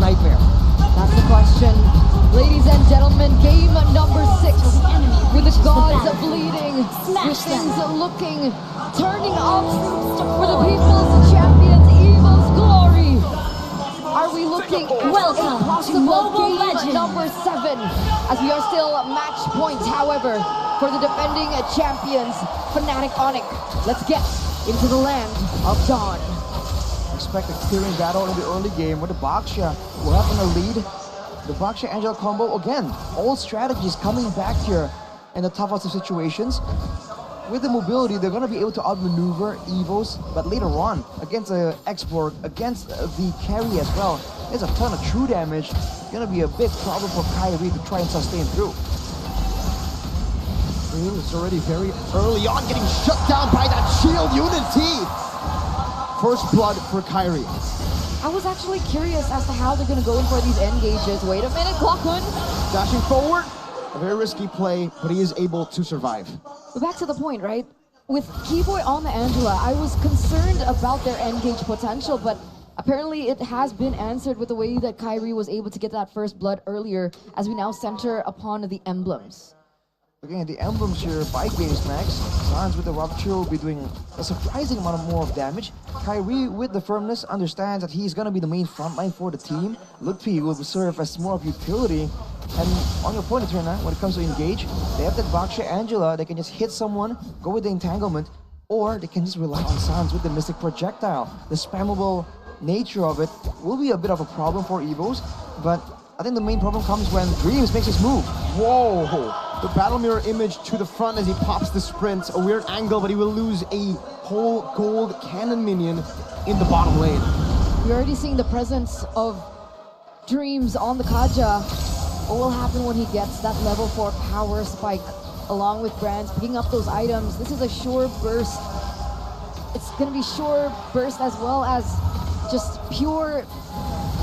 nightmare? That's the question. Ladies and gentlemen, game number 6. With the gods bleeding, with things looking, turning up for the people's champions, EVOS glory. Are we looking at Welcome a possible to Mobile game Legends. number 7? As we are still match points, however, for the defending champions, Fanatic ONIC. Let's get into the land of Dawn. Expect a clearing battle in the early game with the Baksha will have in the lead. The Baksha Angela combo, again, all strategies coming back here in the toughest of situations. With the mobility, they're going to be able to outmaneuver EVOS, but later on, against the X-Borg, against the carry as well, there's a ton of true damage. It's going to be a big problem for Kyrie to try and sustain through. It's already very early on, getting shut down by that shield unity. First blood for Kyrie. I was actually curious as to how they're going to go in for these engages. Wait a minute, Clockman. Dashing forward, a very risky play, but he is able to survive. But back to the point, right? With Keyboy on the Angela, I was concerned about their engage potential, but apparently it has been answered with the way that Kyrie was able to get that first blood earlier, as we now center upon the emblems. Looking at the emblems here by Games Max, Sans with the Rupture will be doing a surprising amount more of damage. Kyrie with the Firmness understands that he's going to be the main frontline for the team. Lutfi will serve as more of utility. And on your point, Eterna, when it comes to engage, they have that Baksha Angela, they can just hit someone, go with the entanglement, or they can just rely on Sans with the Mystic Projectile. The spammable nature of it will be a bit of a problem for EVOS, but I think the main problem comes when Dreams makes his move. Whoa! The battle mirror image to the front as he pops the sprint. A weird angle, but he will lose a whole gold cannon minion in the bottom lane. We're already seeing the presence of Dreams on the Kaja. What will happen when he gets that level 4 power spike along with Brands picking up those items? This is a sure burst. It's going to be sure burst as well as just pure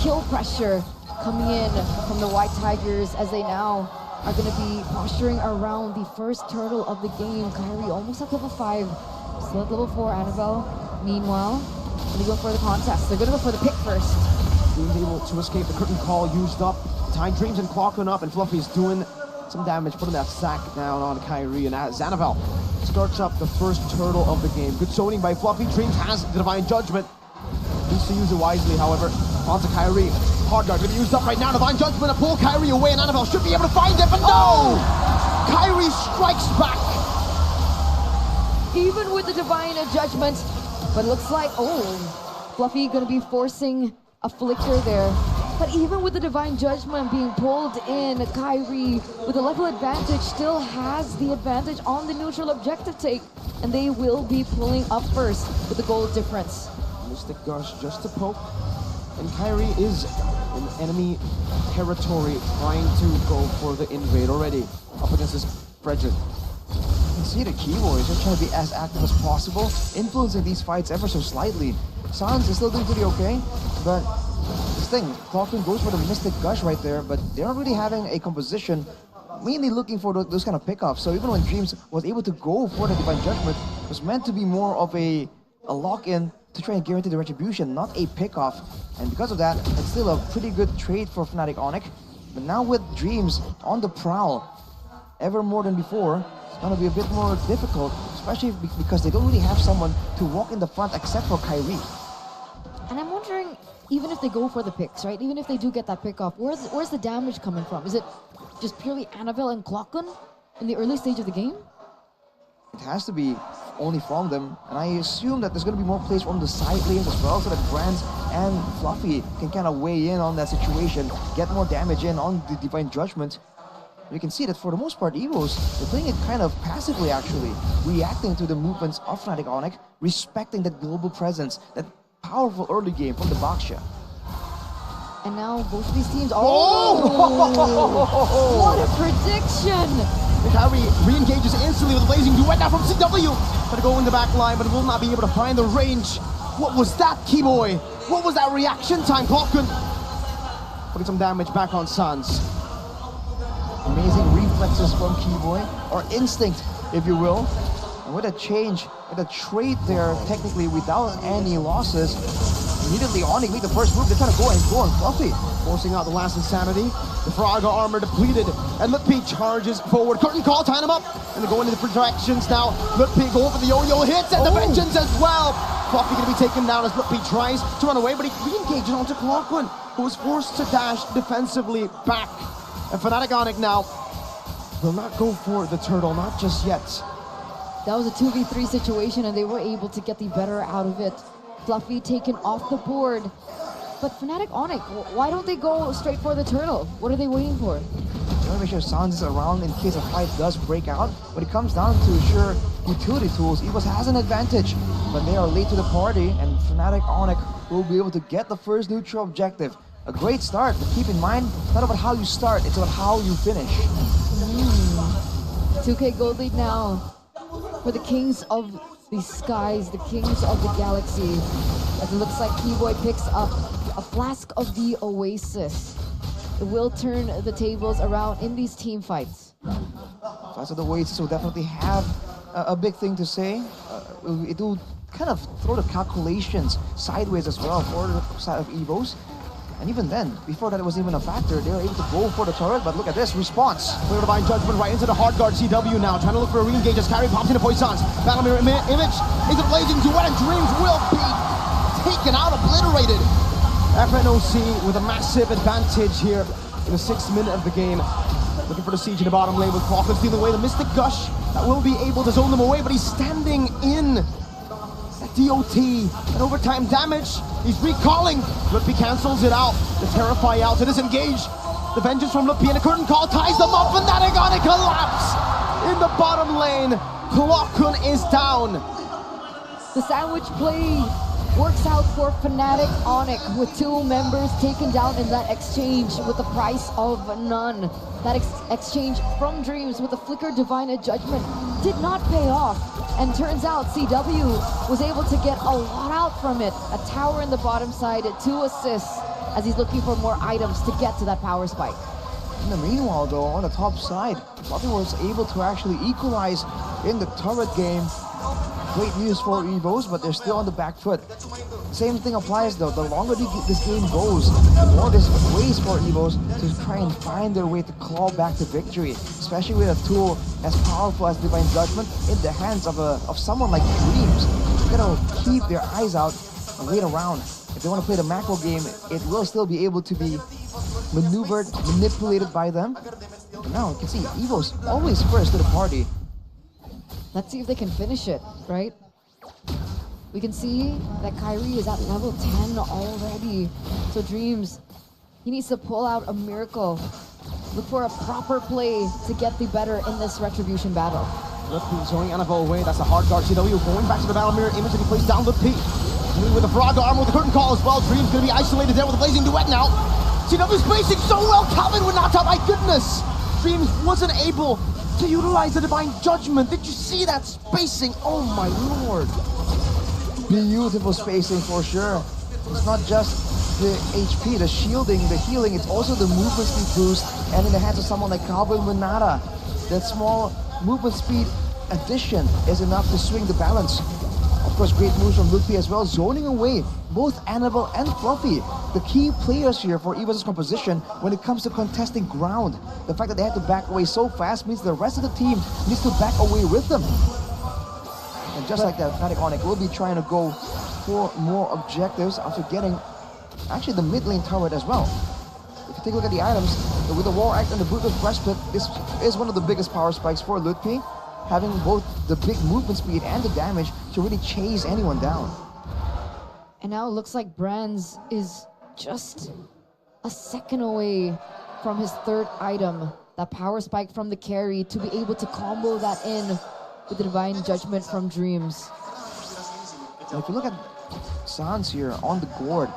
kill pressure coming in from the White Tigers as they now are going to be posturing around the first turtle of the game. Kyrie almost at level 5, still at level 4, Annabelle. Meanwhile, they go for the contest. They're going to go for the pick first. Being able to escape the curtain call used up. Time Dreams and Clocking up, and Fluffy's doing some damage, putting that sack down on Kyrie, and Xanavel starts up the first turtle of the game. Good zoning by Fluffy. Dreams has the Divine Judgment. Needs to use it wisely, however. Onto Kyrie. Hard guard gonna be used up right now. Divine Judgment to pull Kyrie away, and Annabelle should be able to find it, but no! Kyrie strikes back. Even with the Divine Judgment, but it looks like, Fluffy gonna be forcing a flicker there. But even with the Divine Judgment being pulled in, Kyrie, with the level advantage, still has the advantage on the neutral objective take, and they will be pulling up first with the gold difference. Mystic Gush just to poke, and Kyrie is in enemy territory, trying to go for the invade already up against this Frederick. You can see the keyboards are trying to be as active as possible, influencing these fights ever so slightly. Sans is still doing pretty okay, but this thing, Clockton goes for the Mystic Gush right there, but they're not really having a composition, mainly looking for those kind of pickoffs. So even when Dreams was able to go for the Divine Judgment, it was meant to be more of a lock-in to try and guarantee the retribution, not a pickoff. And because of that, it's still a pretty good trade for Fnatic ONIC. But now with Dreams on the prowl, ever more than before, it's gonna be a bit more difficult, especially because they don't really have someone to walk in the front except for Kyrie. And I'm wondering, even if they go for the picks, right? Even if they do get that pick off, where's the damage coming from? Is it just purely Annabelle and Clockgun in the early stage of the game? It has to be only from them, and I assume that there's going to be more plays from the side lanes as well, so that Brands and Fluffy can kind of weigh in on that situation, get more damage in on the Divine Judgment. You can see that for the most part, EVOS, they're playing it kind of passively actually, reacting to the movements of Fnatic ONIC, respecting that global presence, that powerful early game from the Baksha. And now both of these teams, what a prediction! Kyrie re-engages instantly with a blazing duet now from CW. Gonna go in the back line, but will not be able to find the range. What was that, Keyboy? What was that reaction time, Clockton? Putting some damage back on Sans. Amazing reflexes from Keyboy, or instinct, if you will. And with a change, with a trade there, technically without any losses, Immediately, ONIC make the first move. They're trying to go on Fluffy. Forcing out the last insanity. The Fraga armor depleted, and Lutpi charges forward. Curtain call, tying him up, and they're going in different directions now. Lutpi go for the yo-yo hits, and the vengeance as well. Fluffy gonna be taken down as Lutpi tries to run away, but he re-engages onto Clockman, who was forced to dash defensively back. And Fanatic ONIC now will not go for the turtle, not just yet. That was a 2v3 situation, and they were able to get the better out of it. Fluffy taken off the board. But Fanatic ONIC, why don't they go straight for the turtle? What are they waiting for? They want to make sure Sans is around in case a fight does break out. When it comes down to sure utility tools, EVOS has an advantage. But they are late to the party, and Fanatic ONIC will be able to get the first neutral objective. A great start, but keep in mind, it's not about how you start, it's about how you finish. 2K gold lead now for the Kings of the Skies, the Kings of the Galaxy. As it looks like Keyboy picks up a flask of the Oasis. It will turn the tables around in these team fights. Flask of the Oasis will definitely have a big thing to say. It will kind of throw the calculations sideways as well for the side of EVOS. And even then, before that it was even a factor, they were able to go for the turret, but look at this response. Clear Divine Judgment right into the hard guard CW now, trying to look for a re-engage as Kyrie pops into Poissons. Battle Mirror image is a blazing duet, and Dreams will be taken out, obliterated. FNOC with a massive advantage here in the 6th minute of the game. Looking for the siege in the bottom lane with Crawford stealing away the Mystic Gush. That will be able to zone them away, but he's standing in. DOT and overtime damage. He's recalling. Lutpi cancels it out. The Terrify out to disengage. The vengeance from Lutpi and a curtain call ties them up, and that gonna collapse in the bottom lane. Clockun is down. The sandwich play works out for Fanatic ONIC with 2 members taken down in that exchange with the price of none. That exchange from Dreams with the Flicker Divine Judgment did not pay off. And turns out CW was able to get a lot out from it. A tower in the bottom side, 2 assists as he's looking for more items to get to that power spike. In the meanwhile though, on the top side, Fluffy was able to actually equalize in the turret game. Great news for EVOS, but they're still on the back foot. Same thing applies though. The longer this game goes, the more there's ways for EVOS to try and find their way to claw back to victory. Especially with a tool as powerful as Divine Judgment in the hands of someone like Dreams. They're gonna keep their eyes out and wait around. If they want to play the macro game, it will still be able to be maneuvered, manipulated by them. And now you can see EVOS always first to the party. Let's see if they can finish it, right? We can see that Kyrie is at level 10 already. So Dreams, he needs to pull out a miracle. Look for a proper play to get the better in this Retribution battle. Lutpi zoning Annabelle away. That's a hard guard CW going back to the battle mirror image, and he plays down Lutpi. With the Fraga armor with the curtain call as well. Dreams gonna be isolated there with a blazing duet now. CW spacing so well. Calvin with Nata, my goodness. Dreams wasn't able to utilize the Divine Judgment. Did you see that spacing? Oh my lord. Beautiful spacing for sure. It's not just the HP, the shielding, the healing, it's also the movement speed boost. And in the hands of someone like Calvin Winata, that small movement speed addition is enough to swing the balance. Of course, great moves from Lutpi as well, zoning away both Annabelle and Fluffy. The key players here for EVOS' composition when it comes to contesting ground. The fact that they had to back away so fast means the rest of the team needs to back away with them. And just like that, Fanatic ONIC will be trying to go for more objectives after getting actually the mid lane turret as well. If you take a look at the items, with the War Act and the Brutus Breastplate, this is one of the biggest power spikes for Lutpi, having both the big movement speed and the damage to really chase anyone down. And now it looks like Brands is just a second away from his 3rd item, that power spike from the carry, to be able to combo that in with the Divine Judgment from Dreams. And if you look at Sans here on the gourd,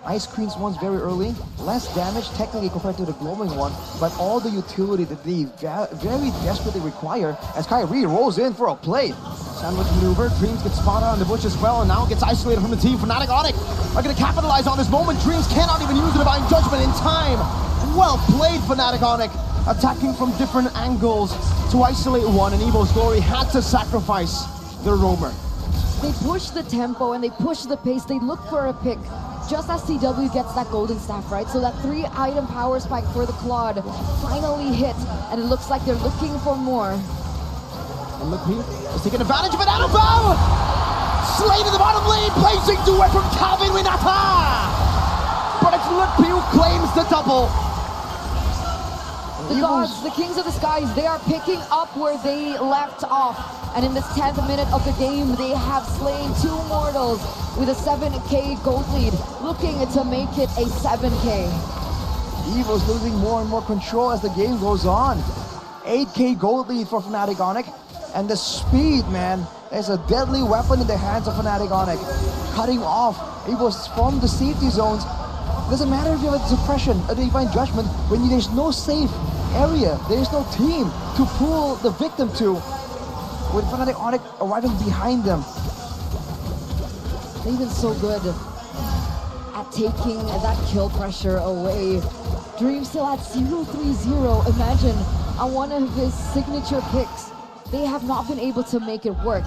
Ice Queen's one's very early, less damage technically compared to the glowing one, but all the utility that they very desperately require as Kyrie rolls in for a play. Sandwich maneuver, Dreams gets spotted on the bush as well, and now gets isolated from the team. Fanatic ONIC are going to capitalize on this moment. Dreams cannot even use the Divine Judgment in time. Well played, Fanatic ONIC, attacking from different angles to isolate one, and EVOS Glory had to sacrifice their roamer. They push the tempo and they push the pace. They look for a pick. just as CW gets that golden staff, right? So that 3-item power spike for the Claude finally hit, and it looks like they're looking for more. And Lukpi is taking advantage of it. Annabelle! Slain in the bottom lane, placing duet from Calvin Winata! But it's Lukpi who claims the double. The gods, the kings of the skies, they are picking up where they left off. And in this 10th minute of the game, they have slain 2 mortals with a 7k gold lead, looking to make it a 7k. EVOS losing more and more control as the game goes on. 8k gold lead for Fnatic ONIC. And the speed, man, is a deadly weapon in the hands of Fnatic ONIC. Cutting off EVOS from the safety zones. Doesn't matter if you have a suppression, a divine judgment, when there's no safe area, there's no team to pull the victim to. With Fnatic ONIC arriving behind them. They've been so good at taking that kill pressure away. Dream still at 0-3-0. Imagine on one of his signature picks. They have not been able to make it work.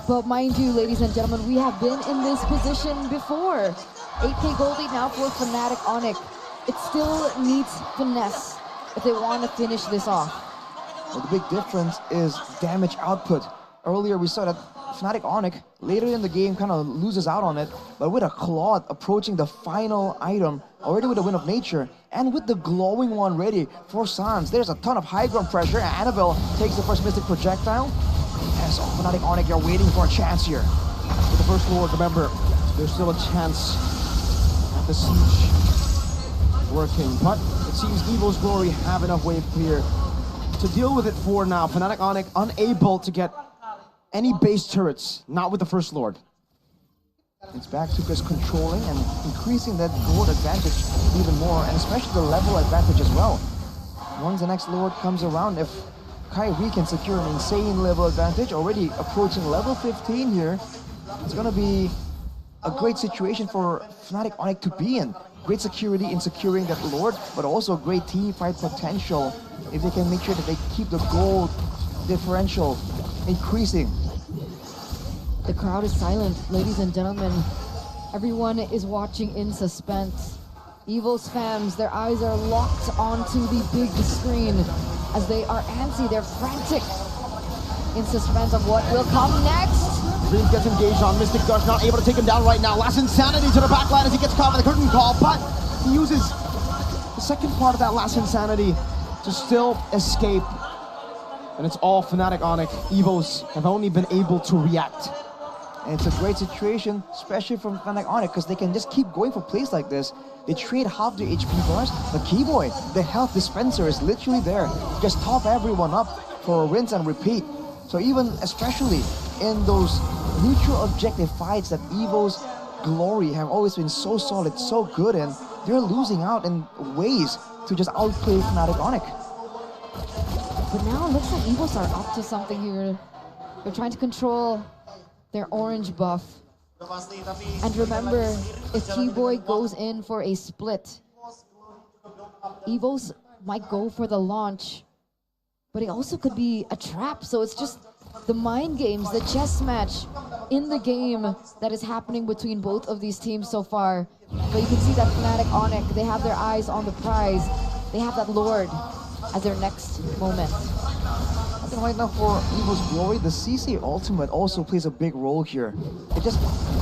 But mind you, ladies and gentlemen, we have been in this position before. 8k gold lead now for Fnatic ONIC. It still needs finesse if they want to finish this off. Well, the big difference is damage output. Earlier we saw that Fnatic ONIC later in the game kind of loses out on it, but with a Claude approaching the final item, already with a Wind of Nature, and with the glowing one ready for Sans, there's a ton of high ground pressure. Annabelle takes the first Mystic Projectile. As Fnatic ONIC are waiting for a chance here. With the first Lord, remember, there's still a chance at the siege working, but it seems EVOS Glory have enough wave clear to deal with it for now. Fnatic ONIC unable to get any base turrets, not with the first Lord. It's back to just controlling and increasing that gold advantage even more, and especially the level advantage as well. Once the next Lord comes around, if Kyrie can secure an insane level advantage, already approaching level 15 here, it's gonna be a great situation for Fnatic ONIC to be in. Great security in securing that Lord, but also great team fight potential if they can make sure that they keep the gold differential increasing. The crowd is silent, ladies and gentlemen. Everyone is watching in suspense. EVOS fans, their eyes are locked onto the big screen as they are antsy, they're frantic in suspense of what will come next. Dreams gets engaged on Mystic Gush, not able to take him down right now. Last Insanity to the backline as he gets caught by the curtain call, but he uses the second part of that Last Insanity to still escape. And it's all Fnatic ONIC. EVOS have only been able to react. And it's a great situation, especially from Fnatic ONIC, because they can just keep going for plays like this. They trade half their HP bars, but Keyboy, the health dispenser, is literally there. Just top everyone up for a rinse and repeat. So even, especially in those neutral objective fights that EVO's Glory have always been so solid, so good in, they're losing out in ways to just outplay Fnatic ONIC. But now it looks like EVOS are up to something here. They're trying to control their orange buff. And remember, if Keyboy goes in for a split, EVOS might go for the launch, but it also could be a trap. So it's just the mind games, the chess match in the game that is happening between both of these teams so far. But you can see that Fnatic ONIC, they have their eyes on the prize. They have that Lord as their next moment. I think right now for EVO's Glory, the CC ultimate also plays a big role here. It just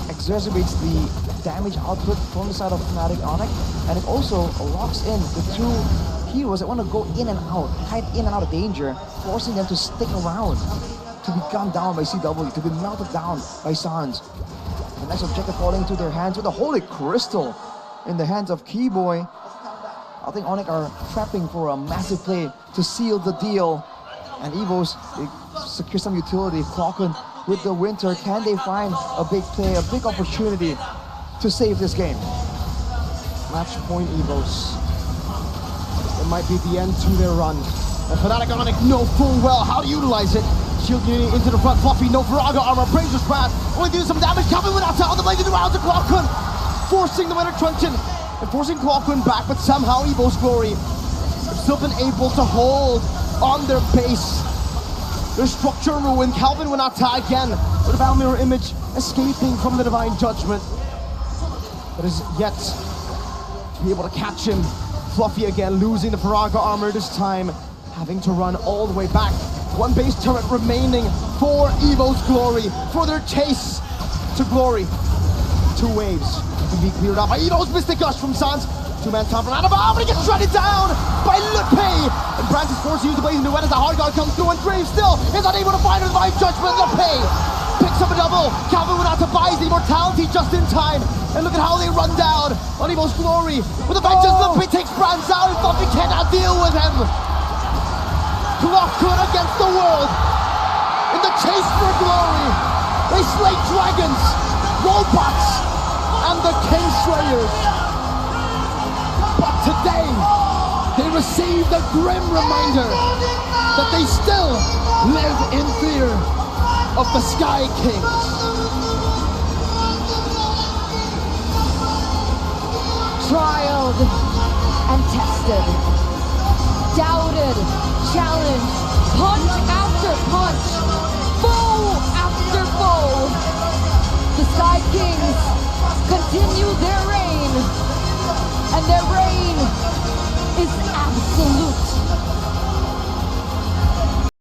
exacerbates the damage output from the side of Fnatic ONIC, and it also locks in the two heroes that want to go in and out, hide in and out of danger, forcing them to stick around, to be gunned down by CW, to be melted down by Sans. The next objective falling into their hands with a Holy Crystal in the hands of Keyboy. I think ONIC are prepping for a massive play to seal the deal. And EVOS, they secure some utility. Clocken with the Winter, can they find a big play, a big opportunity to save this game? Match point EVOS. It might be the end to their run. And Fnatic ONIC know full well how to utilize it. Shield unity into the front, Fluffy, no Viraga armor, Brazer's Wrath, only doing some damage, coming without on the blazing around to Clocken, forcing the Winter Truncheon, and forcing Clocken back, but somehow EVO's Glory have still been able to hold on their base. Their structure ruined. Calvin Winata again with a Battle Mirror image escaping from the Divine Judgment. but is yet to be able to catch him. Fluffy again, losing the Faraga armor this time, having to run all the way back. One base turret remaining for EVO's glory, for their chase to glory. Two waves can be cleared out by EVO's Mystic Gush from Sans. Two-man time from Annabelle, but he gets shredded down by Lupe! And Brands is forced to use the Blazing Duet as the hard guard comes through, and Graves still is unable to find the divine judgment. Lupe picks up a double. Calvin went out to buy the immortality just in time. And look at how they run down on EVO's glory. With the vengeance, Lupe takes Brands out, and Fluffy cannot deal with him. Clock against the world. In the chase for glory, they slay dragons, robots, and the King Slayers. But today, they receive the grim reminder that they still live in fear of the Sky Kings. Trialed and tested, doubted, challenged, punch after punch, foe after foe. The Sky Kings continue their reign, and their reign is absolute.